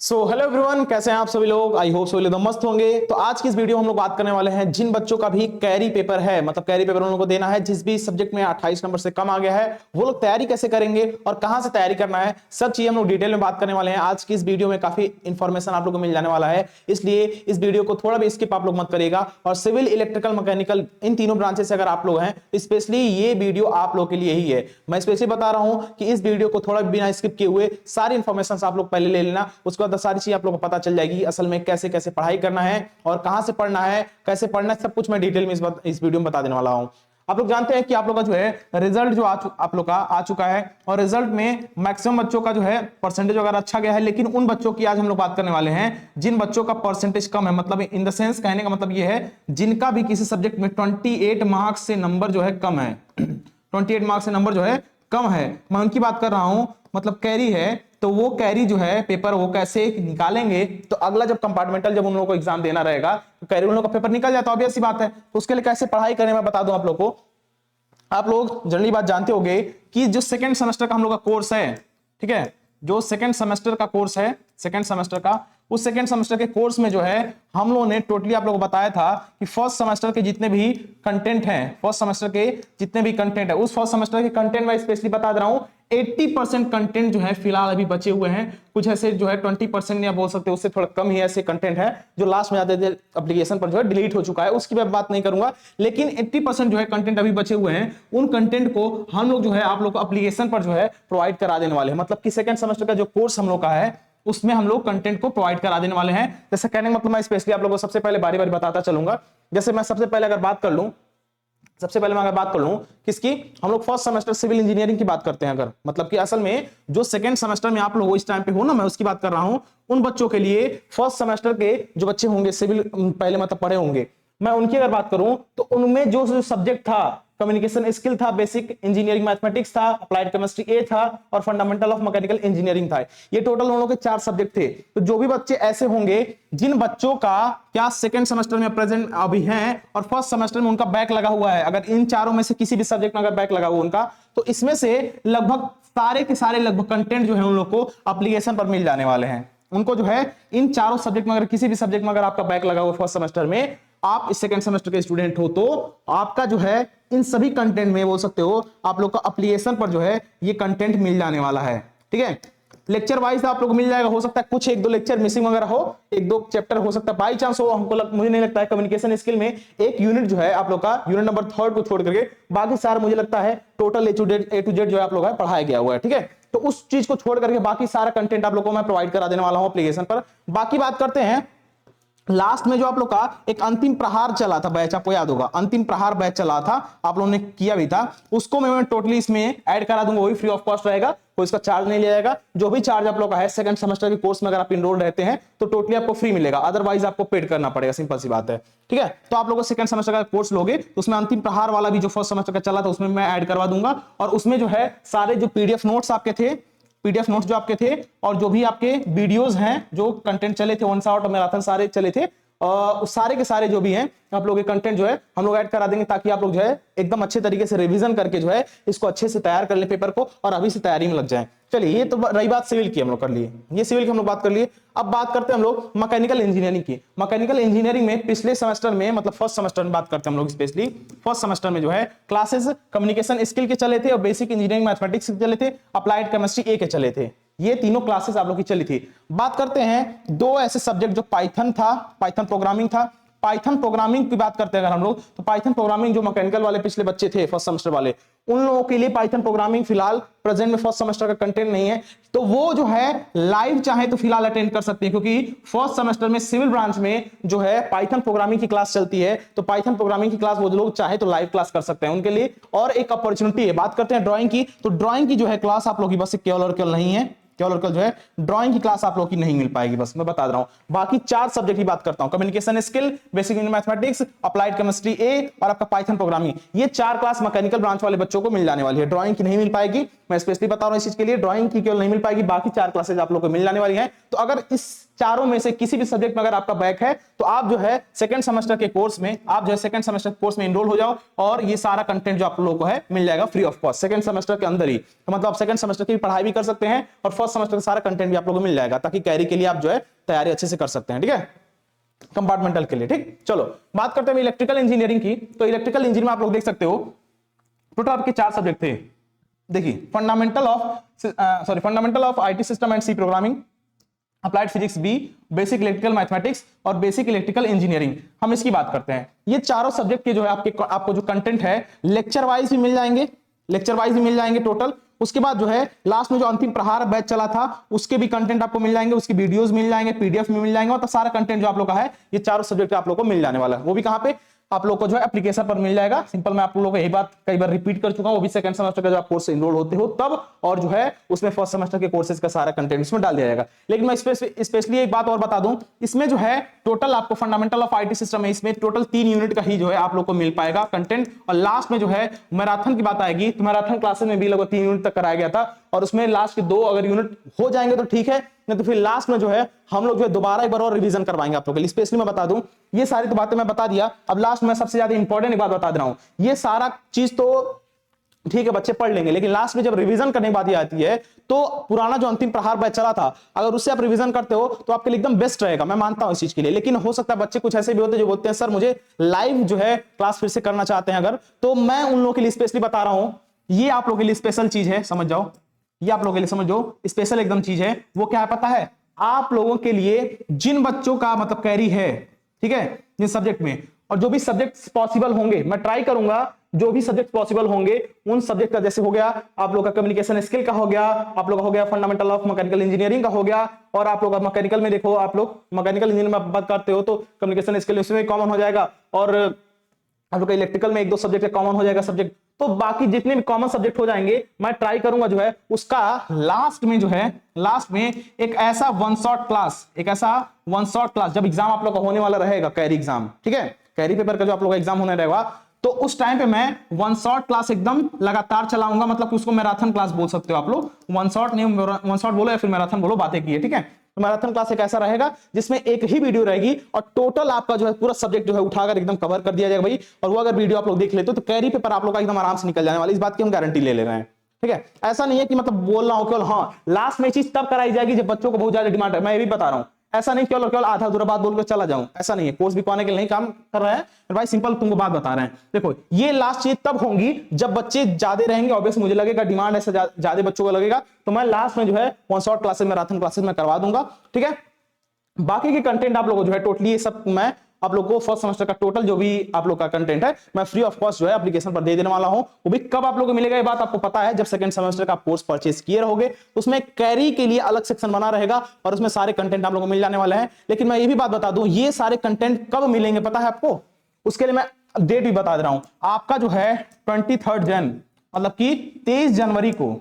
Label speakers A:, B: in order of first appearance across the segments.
A: Hello everyone, कैसे हैं आप सभी लोग। आई होप सभी लोग मस्त होंगे। तो आज की इस वीडियो में हम लोग बात करने वाले हैं जिन बच्चों का भी कैरी पेपर है, मतलब कैरी पेपर उन लोगों को देना है जिस भी सब्जेक्ट में 28 नंबर से कम आ गया है, वो लोग तैयारी कैसे करेंगे और कहां से तैयारी करना है, सब चीजें हम लोग डिटेल में बात करने वाले हैं। आज की इस वीडियो में काफी इंफॉर्मेशन आप लोगों को मिल जाने वाला है, इसलिए इस वीडियो को थोड़ा भी स्किप आप लोग मत करिएगा। और सिविल, इलेक्ट्रिकल, मैकेनिकल इन तीनों ब्रांचेस से अगर आप लोग हैं, स्पेशली ये वीडियो आप लोग के लिए ही है। मैं स्पेशली बता रहा हूं कि इस वीडियो को थोड़ा बिना स्किप किए हुए सारी इंफॉर्मेशन आप लोग पहले ले लेना, उसके बाद सारी चीज आप लोग पता चल जाएगी असल में कैसे कैसे पढ़ाई करना है और कहां से पढ़ना है, कैसे पढ़ना है, सब कुछ मैं डिटेल में इस वीडियो में बता देने वाला हूं। आप लोग जानते हैं कि आप लोग का जो है रिजल्ट जो आप लोग का आ चुका है और रिजल्ट में मैक्सिमम बच्चों का जो है परसेंटेज वगैरह अच्छा गया है, लेकिन उन बच्चों की आज हम लोग बात करने वाले हैं जिन बच्चों का परसेंटेज कम है। मतलब इन द सेंस कहने का मतलब ये है जिनका भी किसी सब्जेक्ट में 28 मार्क्स से नंबर जो है कम है 28 मार्क्स से नंबर जो है कम है, मैं उनकी बात कर रहा हूं। मतलब कैरी है तो वो कैरी जो है पेपर वो कैसे निकालेंगे, तो अगला जब कंपार्टमेंटल जब उन लोगों को एग्जाम देना रहेगा तो कैरी उन लोगों का पेपर निकल जाता है, ऑब्वियस सी बात है। तो उसके लिए कैसे पढ़ाई करें मैं बता दूं आप लोग को। आप लोग जनरली बात जानते होंगे कि जो सेकंड सेमेस्टर का हम लोग का कोर्स है, ठीक है, जो सेकंड सेमेस्टर का कोर्स है, सेकंड सेमेस्टर का, उस सेकंड सेमेस्टर के कोर्स में जो है हम लोगों ने टोटली आप लोगों को बताया था कि फर्स्ट सेमेस्टर के जितने भी कंटेंट हैं, फर्स्ट सेमेस्टर के जितने भी कंटेंट है, उस फर्स्ट सेमेस्टर के कंटेंट में स्पेशली बता दे रहा हूं 80% कंटेंट जो है फिलहाल अभी बचे हुए हैं। कुछ ऐसे जो है 20% या बोल सकते हैं उससे थोड़ा कम ही ऐसे कंटेंट है जो लास्ट में आते थे एप्लीकेशन पर जो है डिलीट हो चुका है, उसकी मैं बात नहीं करूंगा। लेकिन 80% जो है कंटेंट अभी बचे हुए हैं, उन कंटेंट को हम लोग जो है आप लोग को एप्लीकेशन पर जो है प्रोवाइड करा देने वाले हैं। मतलब कि सेकंड सेमेस्टर का जो कोर्स हम लोग का है उसमें हम लोग कंटेंट को प्रोवाइड करा देने वाले हैं। जैसे कहने का मतलब मैं स्पेशली आप लोगों को सबसे पहले बारी बारी बताता चलूंगा। जैसे मैं सबसे पहले अगर बात कर लूं, सबसे पहले मैं अगर बात कर लूं किसकी, हम लोग फर्स्ट सेमेस्टर सिविल इंजीनियरिंग की बात करते हैं। अगर मतलब कि असल में जो सेकंड सेमेस्टर में आप लोग इस टाइम पे हो ना, मैं उसकी बात कर रहा हूं। उन बच्चों के लिए फर्स्ट सेमेस्टर के जो बच्चे होंगे सिविल पहले मतलब पढ़े होंगे, मैं उनकी अगर बात करूं तो उनमें जो सब्जेक्ट था कम्युनिकेशन स्किल था, बेसिक इंजीनियरिंग मैथमेटिक्स था, अप्लाइड केमिस्ट्री ए था और फंडामेंटल ऑफ मैकेनिकल इंजीनियरिंग था। ये टोटल उन लोगों के 4 सब्जेक्ट थे। तो जो भी बच्चे ऐसे होंगे जिन बच्चों का क्या सेकंड सेमेस्टर में प्रेजेंट अभी हैं और फर्स्ट सेमेस्टर में उनका बैक लगा हुआ है, अगर इन चारों में से किसी भी सब्जेक्ट में अगर बैक लगा हुआ उनका, तो इसमें से लगभग सारे के सारे लगभग कंटेंट जो है उन लोग को एप्लीकेशन पर मिल जाने वाले हैं। उनको जो है इन चारों सब्जेक्ट में अगर किसी भी सब्जेक्ट में अगर आपका बैक लगा हुआ फर्स्ट सेमेस्टर में, आप इस सेकंड सेमेस्टर के स्टूडेंट हो, तो आपका जो है इन सभी कंटेंट में बोल सकते हो आप लोग का एप्लीकेशन पर जो है ये कंटेंट मिल जाने वाला है। ठीक है, लेक्चर वाइज आप लोग मिल जाएगा। हो सकता है कुछ एक दो लेक्चर मिसिंग वगैरह हो, एक दो चैप्टर हो सकता है बाई चांस हो, मुझे नहीं लगता है। कम्युनिकेशन स्किल में एक यूनिट जो है आप लोग का यूनिट नंबर 3 को छोड़ करके बाकी सारा मुझे लगता है टोटल ए टू जेड जो है आप लोग का पढ़ाया गया हुआ है। ठीक है, तो उस चीज को छोड़ करके बाकी सारा कंटेंट आप लोग को मैं प्रोवाइड करा देने वाला हूं एप्लीकेशन पर। बाकी बात करते हैं लास्ट में जो आप लोग का एक अंतिम प्रहार चला था बैच, आपको याद होगा अंतिम प्रहार बैच चला था, आप लोगों ने किया भी था, उसको मैं टोटली इसमें ऐड करा दूंगा। वही फ्री ऑफ कॉस्ट रहेगा, कोई इसका चार्ज नहीं लिया जाएगा। जो भी चार्ज आप लोग का है सेकंड सेमेस्टर के कोर्स में अगर आप इनरोल रहते हैं तो टोटली आपको फ्री मिलेगा, अदरवाइज आपको पेड करना पड़ेगा, सिंपल सी बात है। ठीक है, तो आप लोगों को सेकंड सेमेस्टर का कोर्स लोगे तो उसमें अंतिम प्रहार वाला भी जो फर्स्ट सेमेस्टर का चला था उसमें मैं ऐड करवा दूंगा। और उसमें जो है सारे जो पीडीएफ नोट्स आपके थे, पीडीएफ नोट्स जो आपके थे और जो भी आपके वीडियोस हैं, जो कंटेंट चले थे, वन शॉट मैराथन सारे चले थे, सारे के सारे जो भी हैं आप लोग के कंटेंट जो है हम लोग ऐड करा देंगे, ताकि आप लोग जो है एकदम अच्छे तरीके से रिवीजन करके जो है इसको अच्छे से तैयार कर ले पेपर को और अभी से तैयारी में लग जाए। चलिए, ये तो रही बात सिविल की, हम लोग कर लिए, ये सिविल की हम लोग बात कर लिए। अब बात करते हैं हम लोग मैकेनिकल इंजीनियरिंग की। मैकेनिकल इंजीनियरिंग में पिछले सेमेस्टर में मतलब फर्स्ट सेमेस्टर में बात करते हैं हम लोग, स्पेशली फर्स्ट सेमेस्टर में जो है क्लासेस कम्युनिकेशन स्किल के चले थे और बेसिक इंजीनियरिंग मैथमेटिक्स के चले थे, अप्लाइड केमिस्ट्री ए के चले थे। ये तीनों क्लासेस आप लोग की चली थी। बात करते हैं दो ऐसे सब्जेक्ट जो पाइथन था, पाइथन प्रोग्रामिंग था। पाइथन प्रोग्रामिंग की बात करते हैं अगर हम लोग, तो पाइथन प्रोग्रामिंग जो मैकेनिकल वाले पिछले बच्चे थे फर्स्ट सेमेस्टर वाले, उन लोगों के लिए पाइथन प्रोग्रामिंग फिलहाल प्रेजेंट में फर्स्ट सेमेस्टर का कंटेंट नहीं है, तो वो जो है लाइव चाहे तो फिलहाल अटेंड कर सकते हैं, क्योंकि फर्स्ट सेमेस्टर में सिविल ब्रांच में जो है पाइथन प्रोग्रामिंग की क्लास चलती है। तो पाइथन प्रोग्रामिंग की क्लास वो लोग चाहे तो लाइव क्लास कर सकते हैं, उनके लिए और एक अपॉर्चुनिटी है। बात करते हैं ड्राइंग की, तो ड्राइंग की जो है क्लास आप लोग की बस केवल और केवल नहीं है, केवल और केवल जो है ड्राइंग की क्लास आप लोग की नहीं मिल पाएगी, बस मैं बता रहा हूं। बाकी 4 सब्जेक्ट की बात करता हूं, communication skill, basic mathematics, applied chemistry a और आपका पाइथन प्रोग्रामिंग, ये 4 क्लास मैकेनिकल ब्रांच वाले बच्चों को मिल जाने वाली है। ड्राइंग की नहीं मिल पाएगी, मैं स्पेशली बता रहा हूं इस चीज के लिए, ड्राइंग की केवल नहीं मिल पाएगी, बाकी 4 क्लासेज आप लोग को मिल जाने वाली है। तो अगर इस चारों में से किसी भी सब्जेक्ट में अगर आपका बैक है तो आप जो है सेकंड सेमेस्टर के कोर्स में एनरोल हो जाओ और ये सारा कंटेंट जो आप लोगों को है मिल जाएगा free of cost second semester के अंदर ही। तो मतलब आप सेकंड सेमेस्टर की पढ़ाई भी कर सकते हैं और फर्स्ट सेमेस्टर का सारा कंटेंट भी आप लोगों को मिल जाएगा, ताकि कैरी के लिए आप जो है तैयारी अच्छे से कर सकते हैं। ठीक है, कंपार्टमेंटल के लिए। ठीक, चलो बात करते हैं इलेक्ट्रिकल इंजीनियरिंग की। तो इलेक्ट्रिकल इंजीनियरिंग में आप लोग देख सकते हो टोटल आपके 4 सब्जेक्ट थे। देखिए, fundamental of IT system and C programming, applied physics B, basic electrical mathematics और बेसिक इलेक्ट्रिकल इंजीनियरिंग। हम इसकी बात करते हैं। ये चारों सब्जेक्ट के जो है आपको जो कंटेंट है लेक्चर वाइज भी मिल जाएंगे टोटल। उसके बाद जो है लास्ट में जो अंतिम प्रहार बैच चला था उसके भी कंटेंट आपको मिल जाएंगे, उसकी वीडियोस मिल जाएंगे, पीडीएफ में मिल जाएंगे, और तो सारा कंटेंट जो आप लोग का है ये चारों सब्जेक्ट आप लोग को मिल जाने वाला है। वो भी कहां पे, आप लोग को जो है एप्लीकेशन पर मिल जाएगा। सिंपल मैं आप लोगों को यही बात कई बार रिपीट कर चुका हूं, वो भी सेकंड सेमेस्टर का जो आप कोर्स से एनरोल होते हो तब, और जो है उसमें फर्स्ट सेमेस्टर के कोर्सेज का सारा कंटेंट इसमें डाल दिया जाएगा। लेकिन मैं स्पेशली एक बात और बता दूं, इसमें जो है टोटल आपको फंडामेंटल ऑफ आईटी सिस्टम है, इसमें टोटल 3 यूनिट का ही जो है आप लोग को मिल पाएगा कंटेंट, और लास्ट में जो है मैराथन की बात आएगी। तो मैराथन क्लासेस में भी लगभग 3 यूनिट तक कराया गया था, और उसमें लास्ट के 2 अगर यूनिट हो जाएंगे तो ठीक है, नहीं तो फिर लास्ट में जो है हम लोग जो है दोबारा एक बार और रिवीजन करवाएंगे आप लोगों के लिए। स्पेशली मैं बता दूं, ये सारी तो बातें मैं बता दिया, अब लास्ट में सबसे ज्यादा इंपॉर्टेंट एक बात बता दे रहा हूं। ये सारा चीज तो ठीक है बच्चे पढ़ लेंगे, लेकिन लास्ट में जब रिवीजन करने की बात आती है तो पुराना जो अंतिम प्रहार बैच चला था अगर उससे आप रिवीजन करते हो तो आपके लिए एकदम बेस्ट रहेगा, मैं मानता हूं इस चीज के लिए। लेकिन हो सकता है बच्चे कुछ ऐसे भी होते हैं जो बोलते हैं सर मुझे लाइव जो है क्लास फिर से करना चाहते हैं अगर, तो मैं उन लोगों के लिए स्पेशली बता रहा हूं, ये आप लोगों के लिए स्पेशल चीज है, समझ जाओ, ये आप लोगों के लिए समझो स्पेशल एकदम चीज है। वो क्या है पता है, आप लोगों के लिए जिन बच्चों का मतलब कैरी है, ठीक है, जिन सब्जेक्ट में, और जो भी सब्जेक्ट पॉसिबल होंगे, मैं ट्राई करूंगा जो भी सब्जेक्ट पॉसिबल होंगे उन सब्जेक्ट का, जैसे हो गया आप लोग का कम्युनिकेशन स्किल का हो गया, आप लोग का हो गया फंडामेंटल ऑफ मैकेनिकल इंजीनियरिंग का हो गया, और आप लोग मैकेनिकल में देखो, आप लोग मैकेनिकल इंजीनियरिंग में बात करते हो तो कम्युनिकेशन स्किल इसमें कॉमन हो जाएगा, और आप लोग का इलेक्ट्रिकल में 1-2 सब्जेक्ट कॉमन हो जाएगा सब्जेक्ट। तो बाकी जितने भी कॉमन सब्जेक्ट हो जाएंगे मैं ट्राई करूंगा जो है उसका लास्ट में जो है एक ऐसा वन शॉट क्लास जब एग्जाम आप लोग का होने वाला रहेगा, कैरी एग्जाम, ठीक है, कैरी पेपर का जो आप लोग का एग्जाम होने रहेगा, तो उस टाइम पे मैं वन शॉट क्लास एकदम लगातार चलाऊंगा, मतलब कि उसको मैराथन क्लास बोल सकते हो आप लोग, वन शॉट बोलो या फिर मैराथन बोलो, बातें की है, ठीक है। तो मैराथन क्लास एक ऐसा रहेगा जिसमें एक ही वीडियो रहेगी और टोटल आपका जो है पूरा सब्जेक्ट जो है उठाकर एकदम कवर कर दिया जाएगा भाई, और वो अगर वीडियो आप लोग देख लेते हो तो कैरी पेपर आप लोग का एकदम आराम से निकल जाने वाला, इस बात की हम गारंटी ले रहे हैं, ठीक है। ऐसा नहीं है कि मतलब बोल रहा हूं केवल, हाँ लास्ट में चीज तब कराई जाएगी जब बच्चों को बहुत ज्यादा डिमांड है, मैं ये भी बता रहा हूं, ऐसा नहीं केवल आधा अधूरा बात बोलकर चला जाऊं, ऐसा नहीं है, कोर्स भी पाने के लिए नहीं काम कर रहा है भाई, सिंपल तुमको बात बता रहे हैं। देखो ये लास्ट चीज तब होंगी जब बच्चे ज्यादा रहेंगे, ऑब्वियस मुझे लगेगा डिमांड ऐसे ज्यादा बच्चों को लगेगा, तो मैं लास्ट में जो है one shot classes marathon classes में करवा दूंगा, ठीक है। बाकी के कंटेंट आप लोगों जो है टोटली ये सब मैं आप लोगों को फर्स्ट सेमेस्टर का टोटल जो भी आप लोग का कंटेंट है मैं फ्री ऑफ कॉस्ट जो है एप्लीकेशन पर दे देने वाला हूं। वो भी कब आप लोगों को मिलेगा ये बात आपको पता है, जब सेकंड सेमेस्टर का कोर्स परचेज किए रहोगे, उसमें कैरी के लिए अलग सेक्शन बना रहेगा और उसमें सारे कंटेंट आप लोगों को मिल जाने वाले हैं। लेकिन मैं ये भी बात बता दूं, ये सारे कंटेंट कब मिलेंगे पता है आपको, उसके लिए मैं डेट भी बता दे रहा हूं। आपका जो है 23 जन मतलब कि 23 जनवरी को,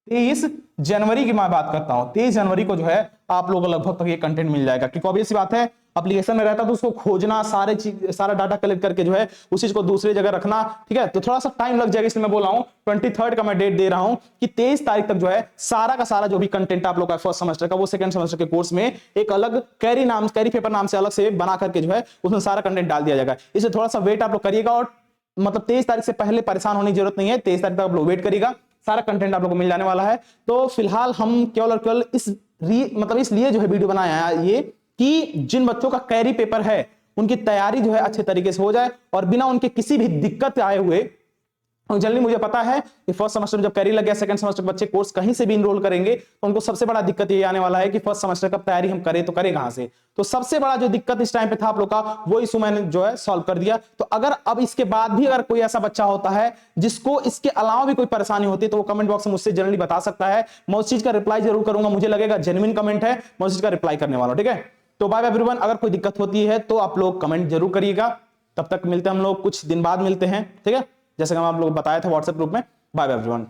A: 23 जनवरी की मैं बात करता हूं, 23 जनवरी को जो है आप लोगों को लगभग तक ये कंटेंट मिल जाएगा, क्योंकि ऑब्वियस सी बात है एप्लीकेशन में रहता तो उसको खोजना, सारा डाटा कलेक्ट करके जो है उस चीज को दूसरी जगह रखना, ठीक है, तो थोड़ा सा टाइम लग जाएगा, इसलिए मैं बोल रहा हूं 23 का मैं डेट दे रहा हूं कि 23 तारीख तक जो है सारा का सारा जो भी कंटेंट आप लोग का फर्स्ट सेमेस्टर का वो सेकंड सेमेस्टर के कोर्स में एक अलग कैरी पेपर नाम से अलग से बना करके जो है उसमें सारा कंटेंट डाल दिया जाएगा। इसलिए थोड़ा सा वेट आप लोग करिएगा, और मतलब 23 तारीख से पहले परेशान होने की जरूरत नहीं है, 23 तारीख तक आप लोग वेट करिएगा, सारा कंटेंट आप लोग को मिल जाने वाला है। तो फिलहाल हम केवल और केवल इसलिए जो है वीडियो बनाया है ये कि जिन बच्चों का कैरी पेपर है उनकी तैयारी जो है अच्छे तरीके से हो जाए और बिना उनके किसी भी दिक्कत आए हुए। जनरली मुझे पता है कि फर्स्ट सेमेस्टर में जब कैरी लग गया, सेकंड सेमेस्टर बच्चे कोर्स कहीं से भी इनरोल करेंगे तो उनको सबसे बड़ा दिक्कत ये आने वाला है कि फर्स्ट सेमेस्टर का तैयारी हम करें तो करें कहां से। तो सबसे बड़ा जो दिक्कत इस टाइम पे था आप लोग का वो इशू मैंने जो है सॉल्व कर दिया। तो अगर अब इसके बाद भी अगर कोई ऐसा बच्चा होता है जिसको इसके अलावा भी कोई परेशानी होती है तो वो कमेंट बॉक्स में मुझसे जनरली बता सकता है, मैं उस चीज का रिप्लाई जरूर करूंगा, मुझे लगेगा जेन्युइन कमेंट है, मैं उस चीज का रिप्लाई करने वाला हूं, ठीक है। तो बाय बाय एवरीवन, अगर कोई दिक्कत होती है तो आप लोग कमेंट जरूर करिएगा। तब तक मिलते हैं हम लोग कुछ दिन बाद मिलते हैं, ठीक है, जैसे कि हम आप लोग बताया था व्हाट्सएप ग्रुप में। Bye bye everyone.